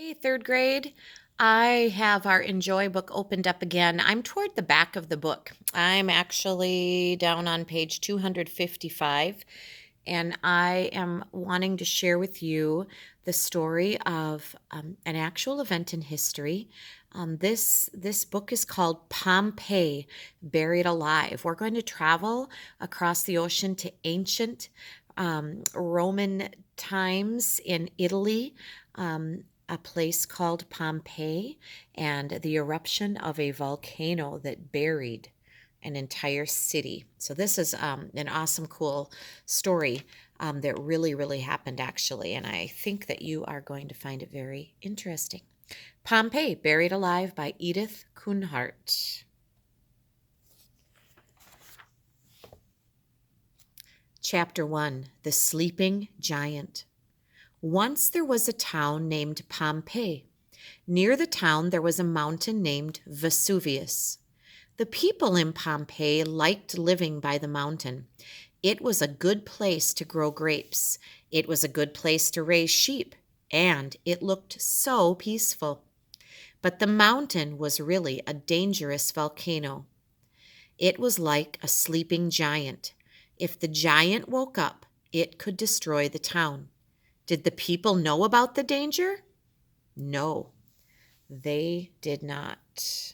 Hey, third grade. I have our Enjoy book opened up again. I'm toward the back of the book. I'm actually down on page 255, and I am wanting to share with you the story of an actual event in history. This book is called Pompeii, Buried Alive. We're going to travel across the ocean to ancient Roman times in Italy. A place called Pompeii and the eruption of a volcano that buried an entire city. So, this is an awesome, cool story that really, really happened actually. And I think that you are going to find it very interesting. Pompeii, Buried Alive by Edith Kuhnhart. Chapter 1 The Sleeping Giant. Once there was a town named Pompeii. Near the town there was a mountain named Vesuvius. The people in Pompeii liked living by the mountain. It was a good place to grow grapes. It was a good place to raise sheep, and it looked so peaceful. But the mountain was really a dangerous volcano. It was like a sleeping giant. If the giant woke up, it could destroy the town. Did the people know about the danger? No, they did not.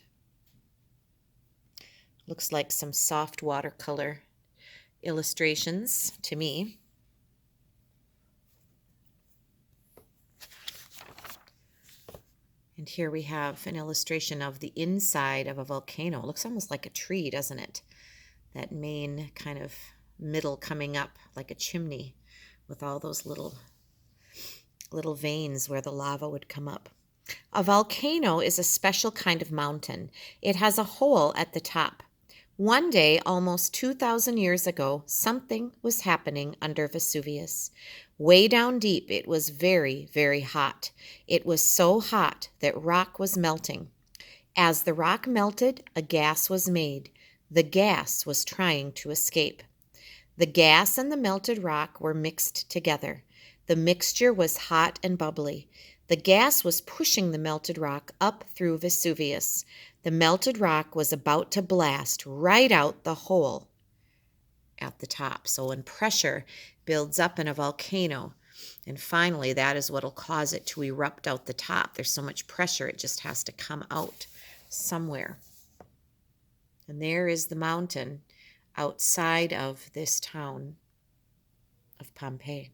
Looks like some soft watercolor illustrations to me. And here we have an illustration of the inside of a volcano. It looks almost like a tree, doesn't it? That main kind of middle coming up like a chimney with all those little veins where the lava would come up. A volcano is a special kind of mountain. It has a hole at the top. One day, almost 2,000 years ago, something was happening under Vesuvius. Way down deep, it was very, very hot. It was so hot that rock was melting. As the rock melted, a gas was made. The gas was trying to escape. The gas and the melted rock were mixed together. The mixture was hot and bubbly. The gas was pushing the melted rock up through Vesuvius. The melted rock was about to blast right out the hole at the top. So when pressure builds up in a volcano, and finally that is what will cause it to erupt out the top. There's so much pressure, it just has to come out somewhere. And there is the mountain outside of this town of Pompeii.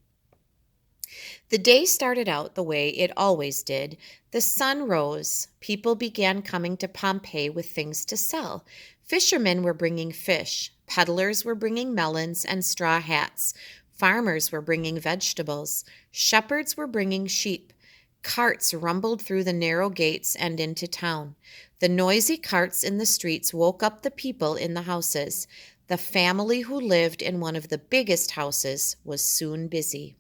The day started out the way it always did. The sun rose. People began coming to Pompeii with things to sell. Fishermen were bringing fish. Peddlers were bringing melons and straw hats. Farmers were bringing vegetables. Shepherds were bringing sheep. Carts rumbled through the narrow gates and into town. The noisy carts in the streets woke up the people in the houses. The family who lived in one of the biggest houses was soon busy.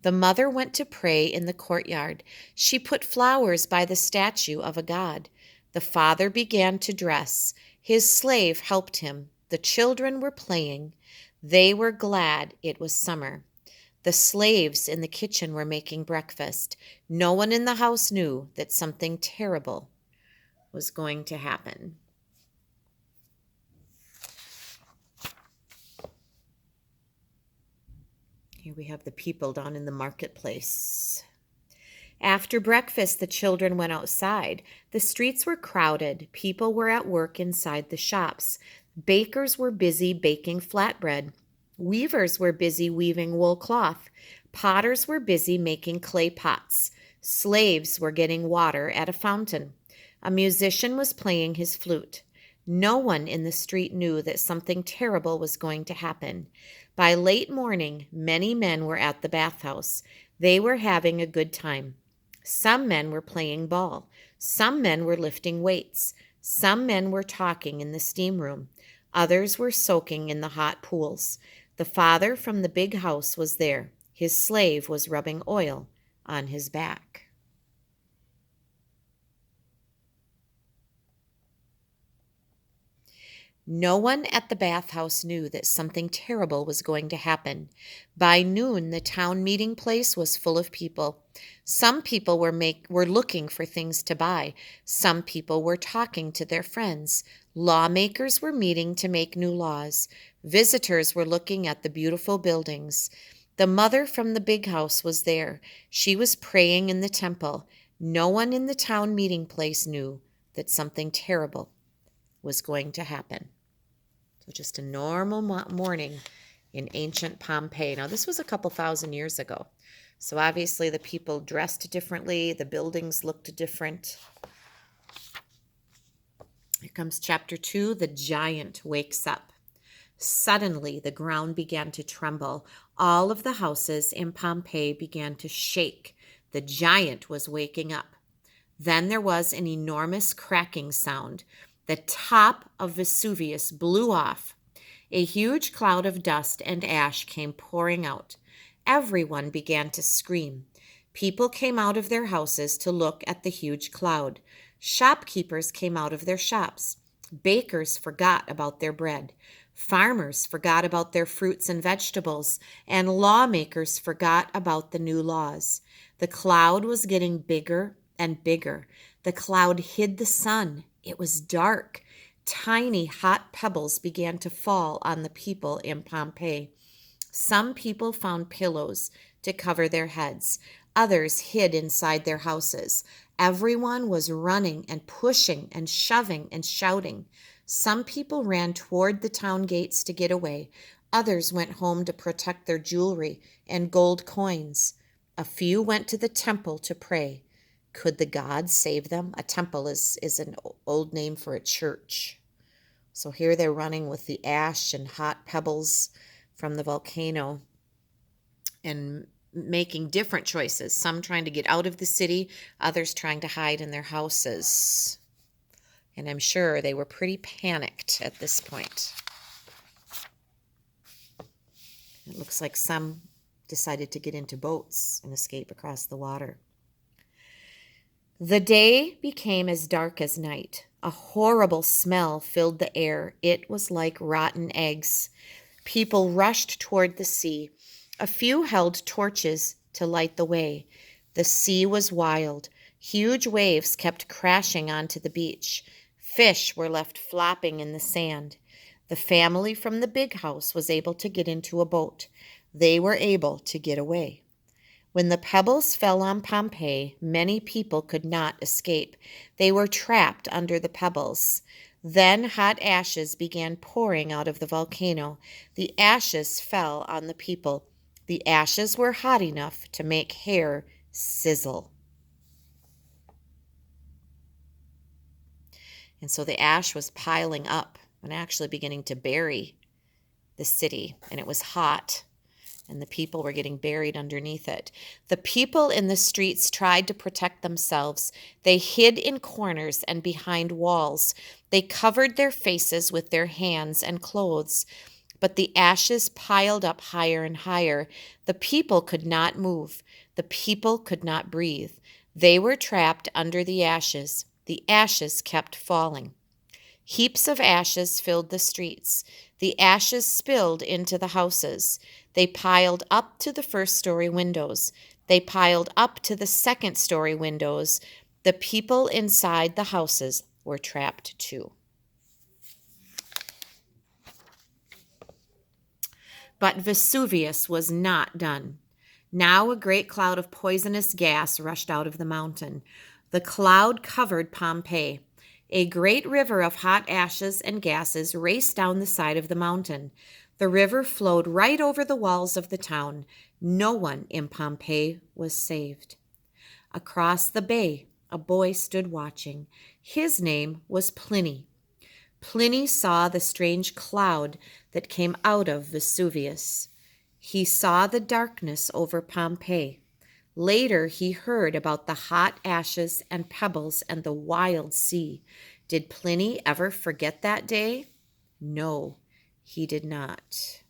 The mother went to pray in the courtyard. She put flowers by the statue of a god. The father began to dress. His slave helped him. The children were playing. They were glad it was summer. The slaves in the kitchen were making breakfast. No one in the house knew that something terrible was going to happen. Here we have the people down in the marketplace. After breakfast, the children went outside. The streets were crowded. People were at work inside the shops. Bakers were busy baking flatbread. Weavers were busy weaving wool cloth. Potters were busy making clay pots. Slaves were getting water at a fountain. A musician was playing his flute. No one in the street knew that something terrible was going to happen. By late morning, many men were at the bathhouse. They were having a good time. Some men were playing ball. Some men were lifting weights. Some men were talking in the steam room. Others were soaking in the hot pools. The father from the big house was there. His slave was rubbing oil on his back. No one at the bathhouse knew that something terrible was going to happen. By noon, the town meeting place was full of people. Some people were looking for things to buy. Some people were talking to their friends. Lawmakers were meeting to make new laws. Visitors were looking at the beautiful buildings. The mother from the big house was there. She was praying in the temple. No one in the town meeting place knew that something terrible was going to happen. So just a normal morning in ancient Pompeii. Now, this was a couple thousand years ago. So obviously the people dressed differently. The buildings looked different. Here comes chapter 2. The giant wakes up. Suddenly the ground began to tremble. All of the houses in Pompeii began to shake. The giant was waking up. Then there was an enormous cracking sound. The top of Vesuvius blew off. A huge cloud of dust and ash came pouring out. Everyone began to scream. People came out of their houses to look at the huge cloud. Shopkeepers came out of their shops. Bakers forgot about their bread. Farmers forgot about their fruits and vegetables, and lawmakers forgot about the new laws. The cloud was getting bigger and bigger. The cloud hid the sun. It was dark. Tiny hot pebbles began to fall on the people in Pompeii. Some people found pillows to cover their heads. Others hid inside their houses. Everyone was running and pushing and shoving and shouting. Some people ran toward the town gates to get away. Others went home to protect their jewelry and gold coins. A few went to the temple to pray. Could the gods save them? A temple is an old name for a church. So here they're running with the ash and hot pebbles from the volcano and making different choices. Some trying to get out of the city, others trying to hide in their houses. And I'm sure they were pretty panicked at this point. It looks like some decided to get into boats and escape across the water. The day became as dark as night. A horrible smell filled the air. It was like rotten eggs. People rushed toward the sea. A few held torches to light the way. The sea was wild. Huge waves kept crashing onto the beach. Fish were left flopping in the sand. The family from the big house was able to get into a boat. They were able to get away. When the pebbles fell on Pompeii, many people could not escape. They were trapped under the pebbles. Then hot ashes began pouring out of the volcano. The ashes fell on the people. The ashes were hot enough to make hair sizzle. And so the ash was piling up and actually beginning to bury the city. And it was hot, and the people were getting buried underneath it. The people in the streets tried to protect themselves. They hid in corners and behind walls. They covered their faces with their hands and clothes. But the ashes piled up higher and higher. The people could not move. The people could not breathe. They were trapped under the ashes. The ashes kept falling. Heaps of ashes filled the streets. The ashes spilled into the houses. They piled up to the first-story windows. They piled up to the second-story windows. The people inside the houses were trapped too. But Vesuvius was not done. Now a great cloud of poisonous gas rushed out of the mountain. The cloud covered Pompeii. A great river of hot ashes and gases raced down the side of the mountain. The river flowed right over the walls of the town. No one in Pompeii was saved. Across the bay, a boy stood watching. His name was Pliny. Pliny saw the strange cloud that came out of Vesuvius. He saw the darkness over Pompeii. Later, he heard about the hot ashes and pebbles and the wild sea. Did Pliny ever forget that day? No, he did not.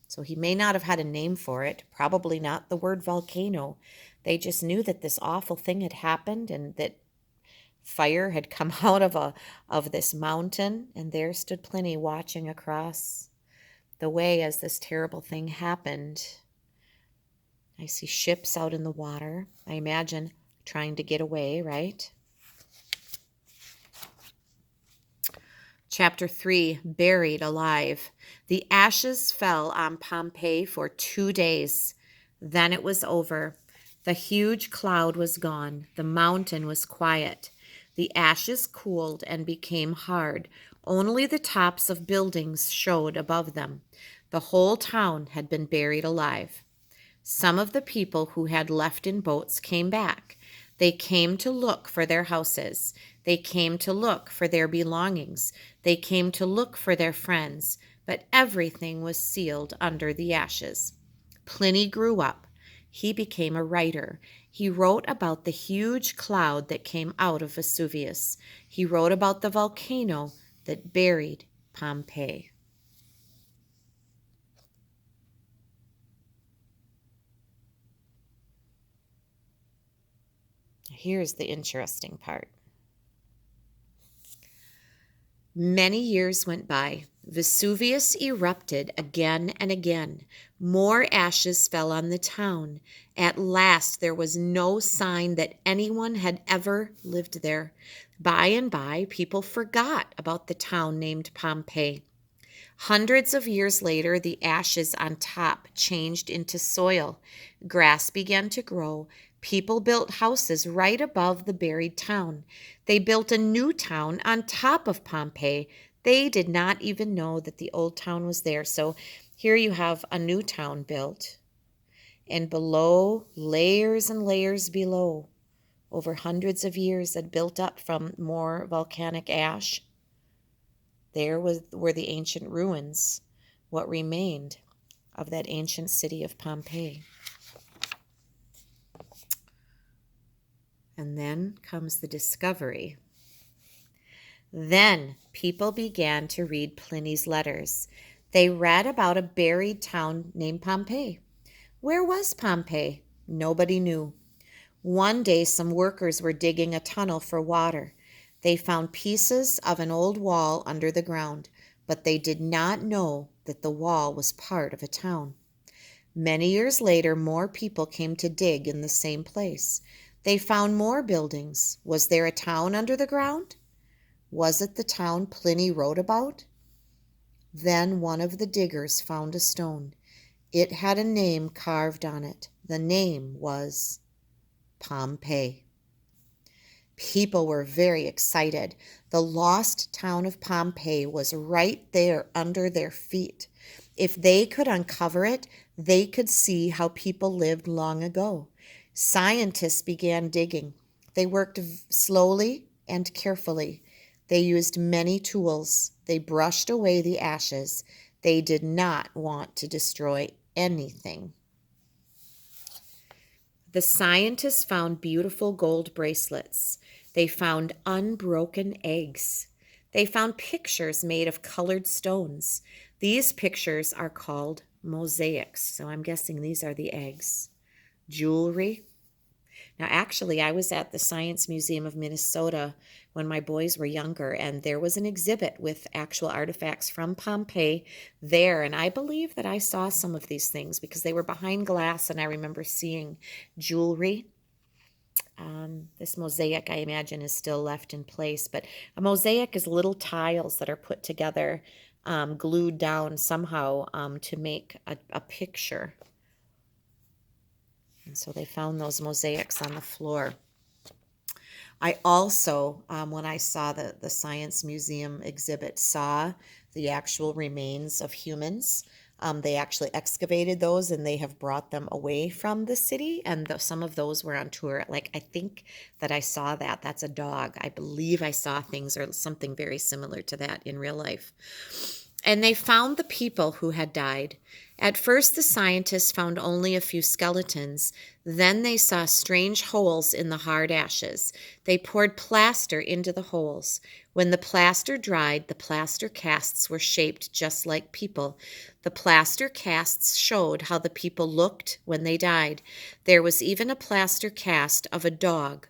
So he may not have had a name for it, probably not the word volcano. They just knew that this awful thing had happened and that fire had come out of this mountain, and there stood Pliny watching across the way as this terrible thing happened. I see ships out in the water. I imagine trying to get away, right? Chapter 3, Buried Alive. The ashes fell on Pompeii for 2 days. Then it was over. The huge cloud was gone. The mountain was quiet. The ashes cooled and became hard. Only the tops of buildings showed above them. The whole town had been buried alive. Some of the people who had left in boats came back. They came to look for their houses. They came to look for their belongings. They came to look for their friends, but everything was sealed under the ashes. Pliny grew up. He became a writer. He wrote about the huge cloud that came out of Vesuvius. He wrote about the volcano that buried Pompeii. Here's the interesting part. Many years went by. Vesuvius erupted again and again. More ashes fell on the town. At last, there was no sign that anyone had ever lived there. By and by, people forgot about the town named Pompeii. Hundreds of years later, the ashes on top changed into soil. Grass began to grow. People built houses right above the buried town. They built a new town on top of Pompeii. They did not even know that the old town was there. So here you have a new town built. And below, layers and layers below, over hundreds of years had built up from more volcanic ash. There were the ancient ruins, what remained of that ancient city of Pompeii. And then comes the discovery. Then people began to read Pliny's letters. They read about a buried town named Pompeii. Where was Pompeii? Nobody knew. One day, some workers were digging a tunnel for water. They found pieces of an old wall under the ground, but they did not know that the wall was part of a town. Many years later, more people came to dig in the same place. They found more buildings. Was there a town under the ground? Was it the town Pliny wrote about? Then one of the diggers found a stone. It had a name carved on it. The name was Pompeii. People were very excited. The lost town of Pompeii was right there under their feet. If they could uncover it, they could see how people lived long ago. Scientists began digging. They worked slowly and carefully. They used many tools. They brushed away the ashes. They did not want to destroy anything. The scientists found beautiful gold bracelets. They found unbroken eggs. They found pictures made of colored stones. These pictures are called mosaics, so I'm guessing these are the eggs. Jewelry. Now, actually, I was at the Science Museum of Minnesota when my boys were younger, and there was an exhibit with actual artifacts from Pompeii there, and I believe that I saw some of these things because they were behind glass, and I remember seeing jewelry. This mosaic, I imagine, is still left in place, but a mosaic is little tiles that are put together, glued down somehow to make a picture. And so they found those mosaics on the floor. I also, when I saw the Science Museum exhibit, saw the actual remains of humans. They actually excavated those and they have brought them away from the city. And some of those were on tour. Like, I think that I saw that. That's a dog. I believe I saw things or something very similar to that in real life. And they found the people who had died. At first, the scientists found only a few skeletons. Then they saw strange holes in the hard ashes. They poured plaster into the holes. When the plaster dried, the plaster casts were shaped just like people. The plaster casts showed how the people looked when they died. There was even a plaster cast of a dog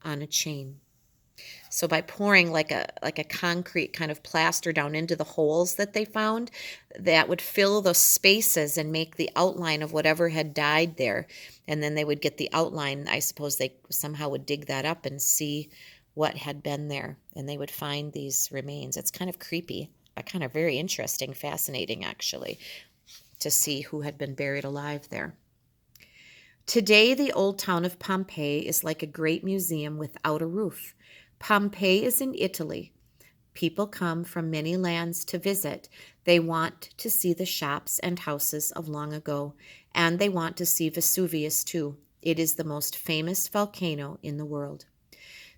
on a chain. So by pouring like a concrete kind of plaster down into the holes that they found, that would fill those spaces and make the outline of whatever had died there. And then they would get the outline. I suppose they somehow would dig that up and see what had been there, and they would find these remains. It's kind of creepy, but kind of very interesting, fascinating actually, to see who had been buried alive there. Today, the old town of Pompeii is like a great museum without a roof. Pompeii is in Italy. People come from many lands to visit. They want to see the shops and houses of long ago, and they want to see Vesuvius too. It is the most famous volcano in the world.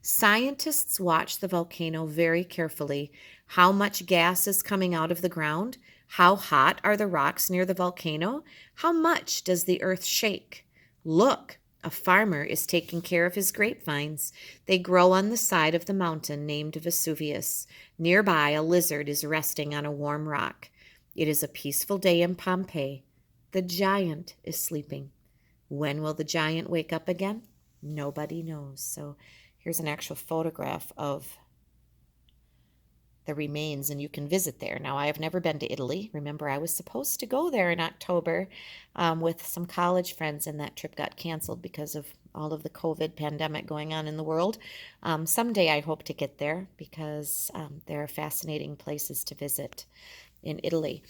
Scientists watch the volcano very carefully. How much gas is coming out of the ground? How hot are the rocks near the volcano? How much does the earth shake? Look, a farmer is taking care of his grapevines. They grow on the side of the mountain named Vesuvius. Nearby, a lizard is resting on a warm rock. It is a peaceful day in Pompeii. The giant is sleeping. When will the giant wake up again? Nobody knows. So here's an actual photograph of the remains, and you can visit there. Now, I have never been to Italy. Remember, I was supposed to go there in October with some college friends, and that trip got canceled because of all of the COVID pandemic going on in the world. Someday I hope to get there because there are fascinating places to visit in Italy.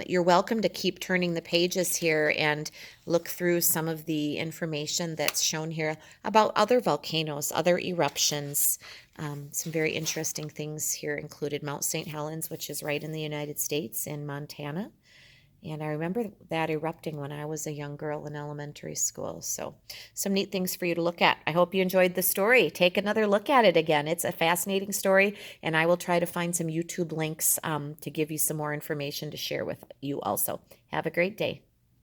You're welcome to keep turning the pages here and look through some of the information that's shown here about other volcanoes, other eruptions. Some very interesting things here included Mount St. Helens, which is right in the United States in Montana. And I remember that erupting when I was a young girl in elementary school. So some neat things for you to look at. I hope you enjoyed the story. Take another look at it again. It's a fascinating story, and I will try to find some YouTube links to give you some more information to share with you also. Have a great day.